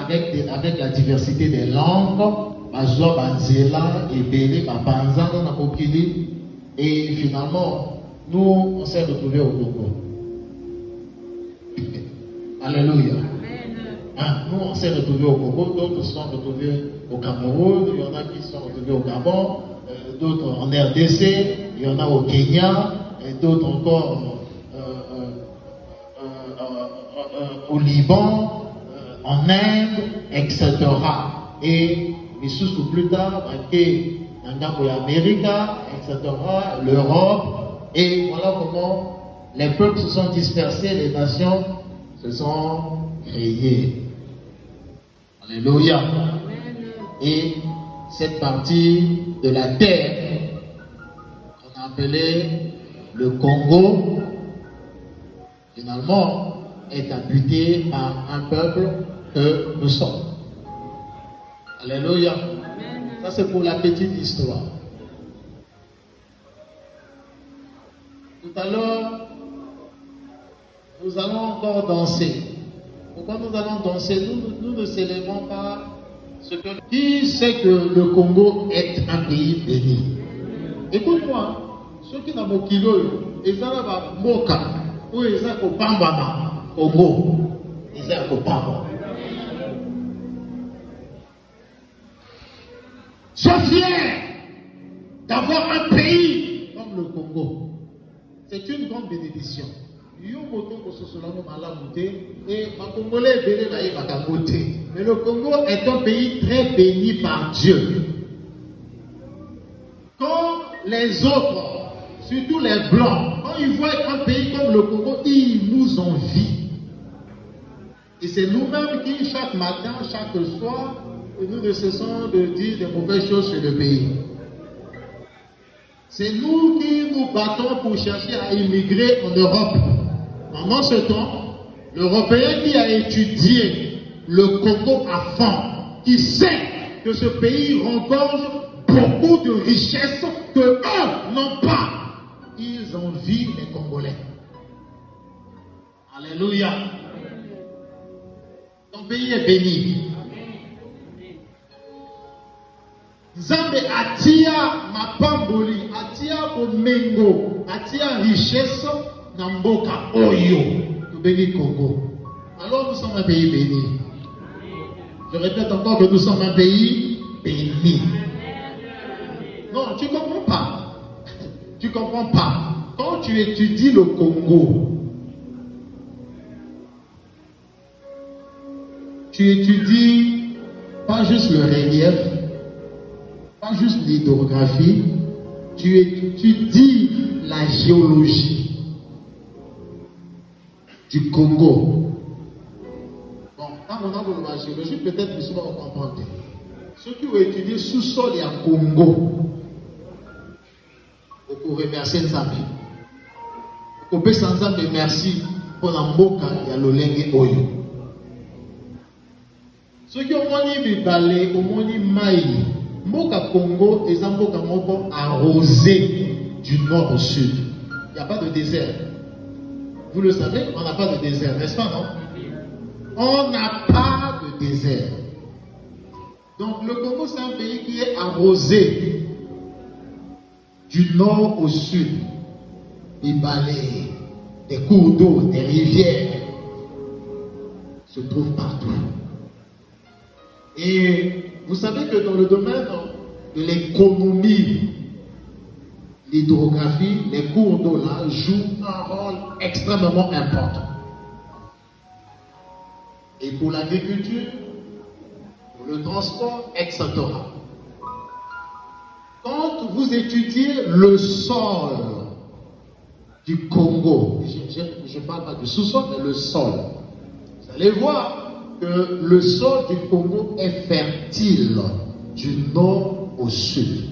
avec la diversité des langues, et finalement, nous, on s'est retrouvés au Congo. Alléluia. Nous, on s'est retrouvés au Congo, d'autres se sont retrouvés au Cameroun, il y en a qui se sont retrouvés au Gabon, d'autres en RDC, il y en a au Kenya, et d'autres encore au Liban, en Inde, etc. Et plus tard, en Amérique, etc., l'Europe, et voilà comment les peuples se sont dispersés, les nations se sont créées. Alléluia. Et cette partie de la terre qu'on a appelée le Congo, finalement, est habité par un peuple que nous sommes. Alléluia. Ça, c'est pour la petite histoire. Tout à l'heure, nous allons encore danser. Pourquoi nous allons danser? Nous ne célébrons pas ce que... Qui sait que le Congo est un pays béni? Écoute-moi, ceux qui n'ont pas kilo, ils ont un moka, ou ils ont un pambama, Congo, ils ont un pambama. Sois fier d'avoir un pays comme le Congo. C'est une grande bénédiction. Mais le Congo est un pays très béni par Dieu. Quand les autres, surtout les Blancs, quand ils voient un pays comme le Congo, ils nous envient. Et c'est nous-mêmes qui, chaque matin, chaque soir, nous ne cessons de dire des mauvaises choses sur le pays. C'est nous qui nous battons pour chercher à immigrer en Europe. Pendant ce temps, l'Européen qui a étudié le Congo à fond, qui sait que ce pays regorge beaucoup de richesses que eux n'ont pas, ils envient les Congolais. Alléluia. Ton pays est béni. Nzambe atia mapamboli, atia bomengo, atia richesse na mboka oyo to béni Congo. Alors nous sommes un pays béni. Je répète encore que nous sommes un pays béni. Non, tu comprends pas. Tu comprends pas. Quand tu étudies le Congo, tu étudies pas juste le relief, pas juste l'hydrographie, tu étudies la géologie du Congo. Bon, quand on a la géologie, peut-être que vous allez comprendre. Ceux qui ont étudié sous-sol et en Congo, vous pouvez remercier Nzambe. Vous pouvez sans Nzambe merci pour la mboka et l'olenge oyo. Ceux qui ont moni bibale, ont moni maï. Mboka Congo est un mboka moko arrosé du nord au sud. Il n'y a pas de désert. Vous le savez, on n'a pas de désert, n'est-ce pas, non? On n'a pas de désert. Donc le Congo, c'est un pays qui est arrosé du nord au sud. Des balais, des cours d'eau, des rivières se trouvent partout. Et vous savez que dans le domaine de l'économie, l'hydrographie, les cours d'eau là jouent un rôle extrêmement important. Et pour l'agriculture, pour le transport, etc. Quand vous étudiez le sol du Congo, je ne parle pas du sous-sol, mais le sol, vous allez voir que le sol du Congo est fertile du nord au sud.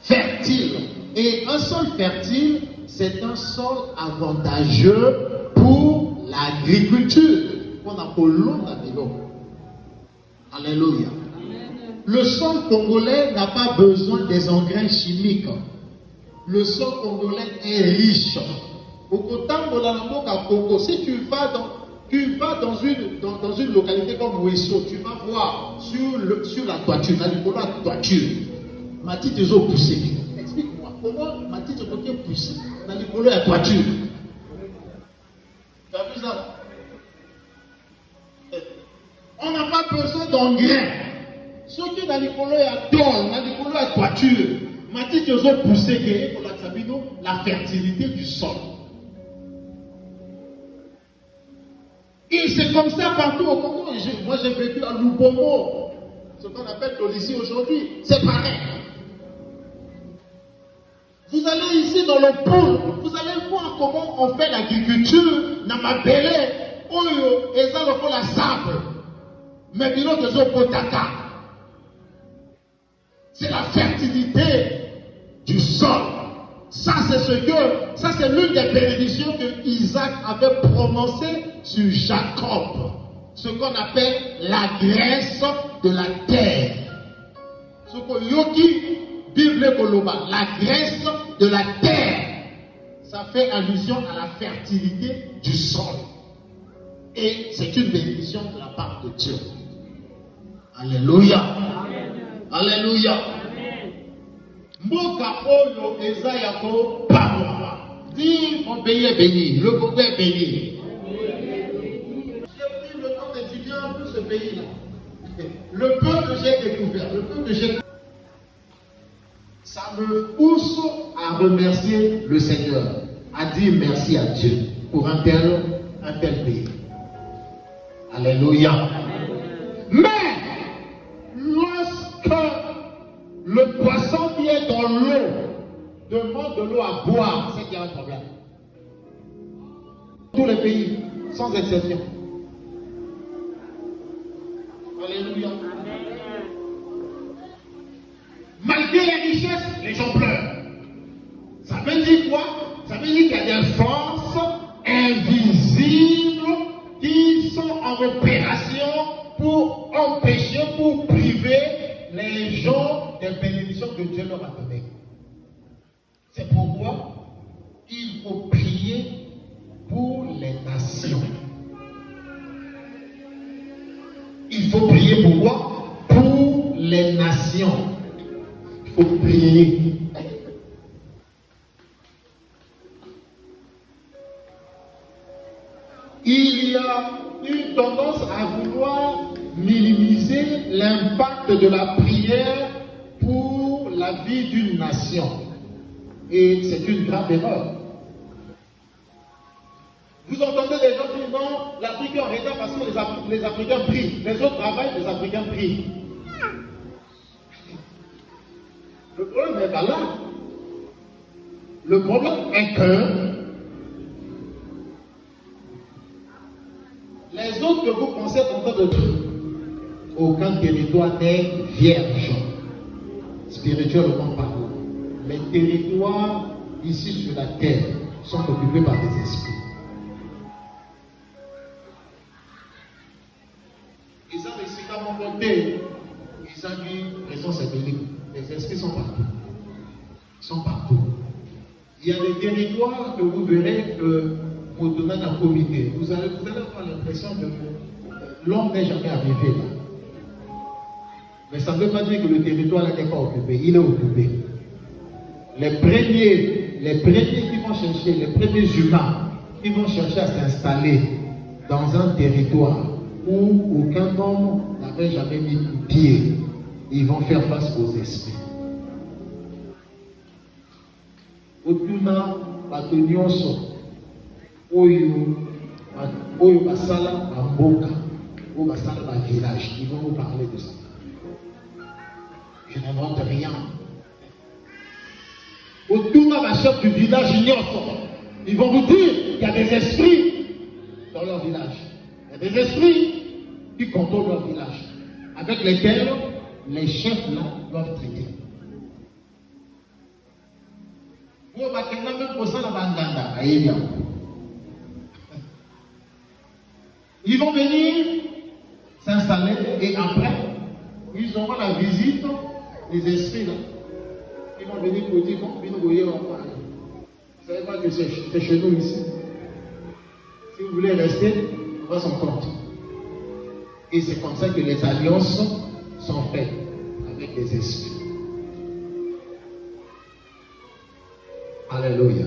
Fertile. Et un sol fertile, c'est un sol avantageux pour l'agriculture. Alléluia. Le sol congolais n'a pas besoin des engrais chimiques. Le sol congolais est riche. Si tu vas Tu vas dans une localité comme Ouesso, tu vas voir sur la toiture, la toiture, ma petite eau poussée. Explique-moi, comment ma petite eau poussée dans la toiture? Tu as vu ça? On n'a pas besoin d'engrais. Ce qui dans la toiture, ma petite eau poussée, la fertilité du sol. Et c'est comme ça partout au Congo. Moi j'ai vécu à Lubombo, ce qu'on appelle Tolici aujourd'hui. C'est pareil. Vous allez ici dans le pôle, vous allez voir comment on fait l'agriculture dans ma belle, oyo, et ça le faut la sable. Mais bilo de zo potaka. C'est la fertilité du sol. Ça c'est l'une des bénédictions que Isaac avait prononcées sur Jacob. Ce qu'on appelle la graisse de la terre. Ce que Yoki, Bible Koloba, la graisse de la terre. Ça fait allusion à la fertilité du sol. Et c'est une bénédiction de la part de Dieu. Alléluia. Amen. Alléluia. Mboka oyo eza yako pamwa. Dis mon pays est béni, le Congo est béni. J'ai pris le temps d'étudier un peu ce pays-là. Le peu que j'ai découvert, ça me pousse à remercier le Seigneur, à dire merci à Dieu pour un tel pays. Alléluia. Mais lorsque le poisson qui est dans l'eau demande de l'eau à boire, c'est qu'il y a un problème. Tous les pays, sans exception. Alléluia. Malgré les richesses, les gens pleurent. Ça veut dire quoi? Ça veut dire qu'il y a des forces invisibles qui sont en opération pour empêcher, pour priver les gens des bénédictions que Dieu leur a données. C'est pourquoi il faut prier pour les nations. Il faut prier pour quoi? Pour les nations. Il faut prier. Il y a une tendance à vouloir minimiser l'impact de la prière pour la vie d'une nation. Et c'est une grave erreur. Vous entendez des gens qui disent non, l'Afrique est en retard parce que les Africains prient. Les autres travaillent, les Africains prient. Le problème n'est pas là. Le problème est que les autres que vous pensez en train de dire, aucun territoire n'est vierge, spirituellement parlant. Les territoires ici sur la terre sont occupés par des esprits. Ils ont réussi à mon côté. Ils ont dit, raison c'est béni. Les esprits sont partout. Ils sont partout. Il y a des territoires que vous verrez que vous donnez un comité. Vous allez avoir l'impression que l'homme n'est jamais arrivé là. Mais ça ne veut pas dire que le territoire n'est pas occupé. Il est occupé. Les premiers qui vont chercher, les premiers humains qui vont chercher à s'installer dans un territoire où aucun homme n'avait jamais mis pied, ils vont faire face aux esprits. Otuna batonyoso oyo basala bamboka oyo basala ba village, ils vont vous parler de ça. Je n'invente rien. Otuna ba chef du village ils vont vous dire qu'il y a des esprits dans leur village. Il y a des esprits qui contrôlent leur village, avec lesquels les chefs là doivent traiter. Ils vont venir s'installer et après, ils auront la visite des esprits là. Ils vont venir pour dire bon, vous savez pas que c'est chez nous ici. Si vous voulez rester, Il voit son compte. Et c'est comme ça que les alliances sont faites avec les esprits. Alléluia.